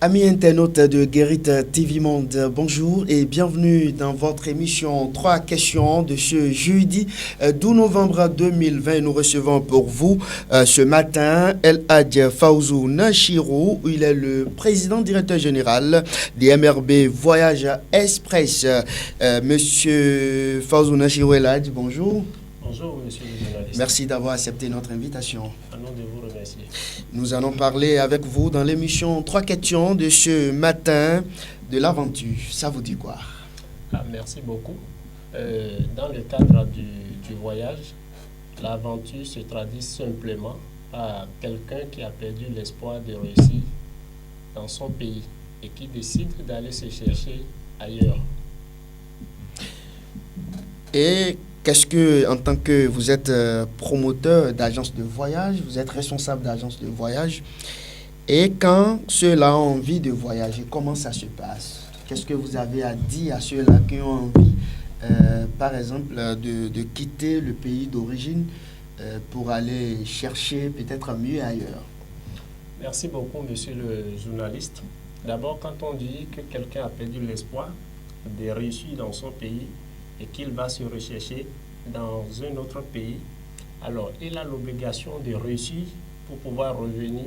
Amis internautes de Guérit TV Monde, bonjour et bienvenue dans votre émission 3 questions de ce jeudi 12 novembre 2020. Nous recevons pour vous ce matin El Hadj Fawzou Nachirou. Il est le président directeur général des MRB Voyage Express. Monsieur Fawzou Nachirou El Hadj, bonjour. Bonjour, monsieur le journaliste. Merci d'avoir accepté notre invitation. À nous de vous remercier. Nous allons parler avec vous dans l'émission 3 questions de ce matin de l'aventure. Ça vous dit quoi? Merci beaucoup. Dans le cadre du voyage, l'aventure se traduit simplement par quelqu'un qui a perdu l'espoir de réussir dans son pays et qui décide d'aller se chercher ailleurs. Et qu'est-ce que, en tant que vous êtes promoteur d'agence de voyage, vous êtes responsable d'agence de voyage, et quand ceux-là ont envie de voyager, comment ça se passe? Qu'est-ce que vous avez à dire à ceux-là qui ont envie, par exemple, de quitter le pays d'origine pour aller chercher peut-être mieux ailleurs? Merci beaucoup, monsieur le journaliste. D'abord, quand on dit que quelqu'un a perdu l'espoir de réussir dans son pays, et qu'il va se rechercher dans un autre pays, alors il a l'obligation de réussir pour pouvoir revenir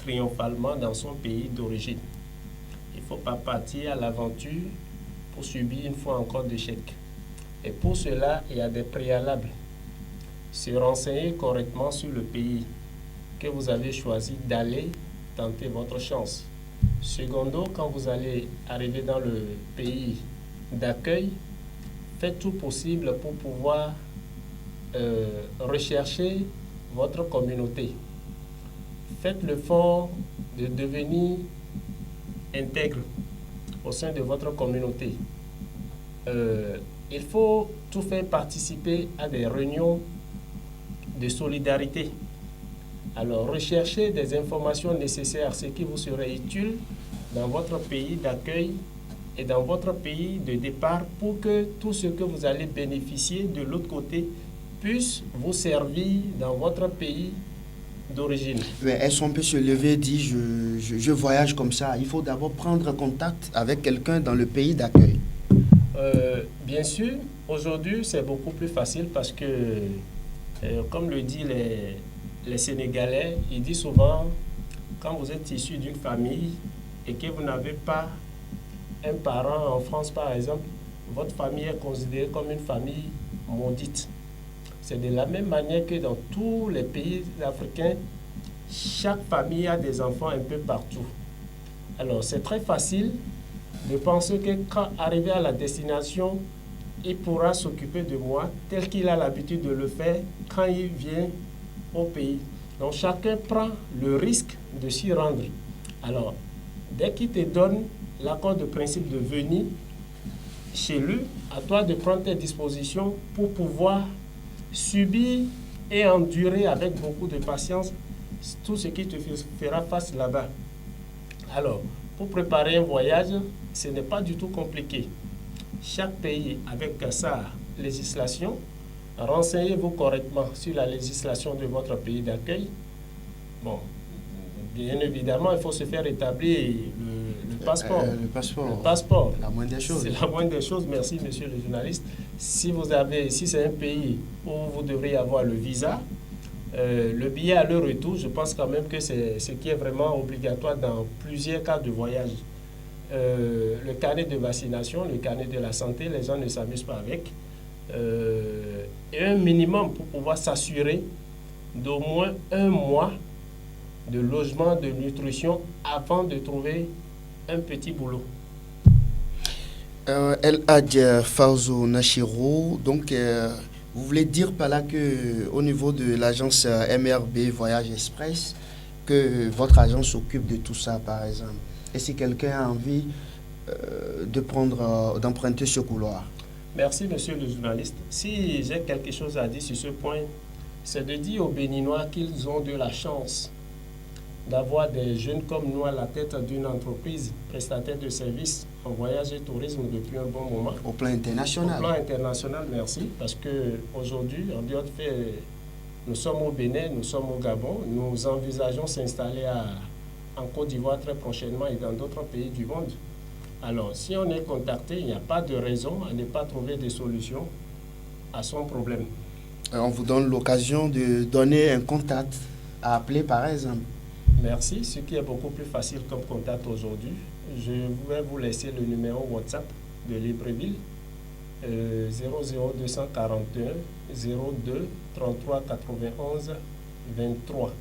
triomphalement dans son pays d'origine. Il ne faut pas partir à l'aventure pour subir une fois encore d'échecs. Et pour cela, il y a des préalables. Se renseigner correctement sur le pays que vous avez choisi d'aller tenter votre chance. Secondo, quand vous allez arriver dans le pays d'accueil, faites tout possible pour pouvoir rechercher votre communauté. Faites l'effort de devenir intègre au sein de votre communauté. Il faut tout faire participer à des réunions de solidarité. Alors, recherchez des informations nécessaires, ce qui vous serait utile dans votre pays d'accueil et dans votre pays de départ pour que tout ce que vous allez bénéficier de l'autre côté puisse vous servir dans votre pays d'origine. Est-ce qu'on peut se lever et dire je voyage comme ça? Il faut d'abord prendre contact avec quelqu'un dans le pays d'accueil. Bien sûr, aujourd'hui c'est beaucoup plus facile parce que, comme le disent les Sénégalais, ils disent souvent, quand vous êtes issu d'une famille et que vous n'avez pas un parent en France, par exemple, votre famille est considérée comme une famille maudite. C'est de la même manière que dans tous les pays africains, chaque famille a des enfants un peu partout. Alors, c'est très facile de penser que quand arrivé à la destination, il pourra s'occuper de moi tel qu'il a l'habitude de le faire quand il vient au pays. Donc, chacun prend le risque de s'y rendre. Alors, dès qu'il te donne l'accord de principe de venir chez lui, à toi de prendre tes dispositions pour pouvoir subir et endurer avec beaucoup de patience tout ce qui te fera face là-bas. Alors, pour préparer un voyage, ce n'est pas du tout compliqué. Chaque pays avec sa législation, renseignez-vous correctement sur la législation de votre pays d'accueil. Bon, bien évidemment, il faut se faire établir le passeport. Le passeport. Le passeport. La moindre des choses. C'est la moindre des choses. Merci, monsieur le journaliste. Si c'est un pays où vous devriez avoir le visa, le billet à leur retour, je pense quand même que c'est ce qui est vraiment obligatoire dans plusieurs cas de voyage. Le carnet de vaccination, le carnet de la santé, les gens ne s'amusent pas avec. Et un minimum pour pouvoir s'assurer d'au moins un mois de logement, de nutrition avant de trouver un petit boulot. El Hadj Fawzou Nachirou, donc vous voulez dire par là que au niveau de l'agence MRB Voyage Express, que votre agence s'occupe de tout ça par exemple. Et si quelqu'un a envie d'emprunter ce couloir? Merci, monsieur le journaliste. Si j'ai quelque chose à dire sur ce point, c'est de dire aux Béninois qu'ils ont de la chance d'avoir des jeunes comme nous à la tête d'une entreprise prestataire de services en voyage et tourisme depuis un bon moment. Au plan international. Au plan international, merci. Parce qu'aujourd'hui, en dehors de fait, nous sommes au Bénin, nous sommes au Gabon, nous envisageons s'installer en Côte d'Ivoire très prochainement et dans d'autres pays du monde. Alors, si on est contacté, il n'y a pas de raison à ne pas trouver des solutions à son problème. On vous donne l'occasion de donner un contact à appeler par exemple. Merci. Ce qui est beaucoup plus facile comme contact aujourd'hui, je vais vous laisser le numéro WhatsApp de Libreville, 00241 02 33 91 23.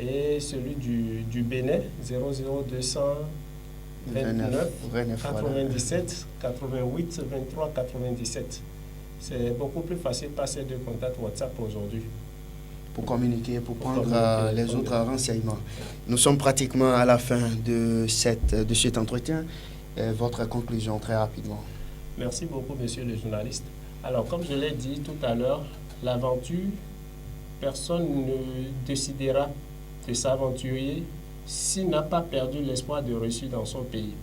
Et celui du Bénin, 00229 97 88 23 97. C'est beaucoup plus facile par ces deux contacts WhatsApp aujourd'hui. Pour communiquer, pour prendre les autres renseignements. Nous sommes pratiquement à la fin de cet entretien. Votre conclusion très rapidement. Merci beaucoup, monsieur le journaliste. Alors, comme je l'ai dit tout à l'heure, l'aventure, personne ne décidera de s'aventurer s'il n'a pas perdu l'espoir de réussir dans son pays.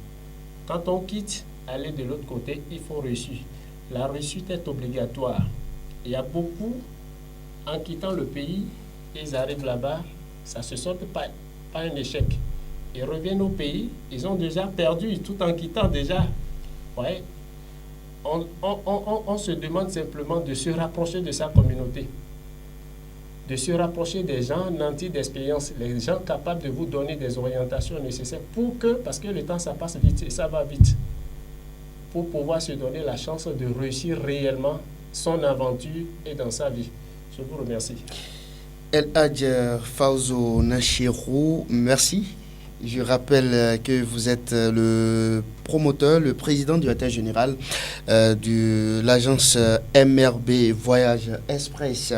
Quand on quitte, aller de l'autre côté, il faut réussir. La réussite est obligatoire. Il y a beaucoup, en quittant le pays, ils arrivent là-bas, ça se sort pas un échec. Ils reviennent au pays, ils ont déjà perdu tout en quittant déjà. Ouais. On se demande simplement de se rapprocher de sa communauté, de se rapprocher des gens nantis d'expérience, les gens capables de vous donner des orientations nécessaires parce que le temps ça passe vite et ça va vite, pour pouvoir se donner la chance de réussir réellement son aventure et dans sa vie. Je vous remercie. El Hadj Fawzo Nachirou, merci. Je rappelle que vous êtes le promoteur, le président du directeur général de l'agence MRB Voyage Express.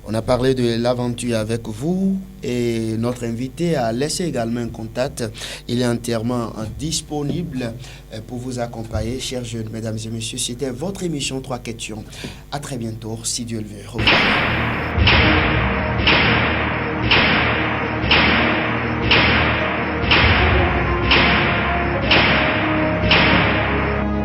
On a parlé de l'aventure avec vous et notre invité a laissé également un contact. Il est entièrement disponible pour vous accompagner, chers jeunes, mesdames et messieurs. C'était votre émission 3 questions. À très bientôt, si Dieu le veut. Au revoir.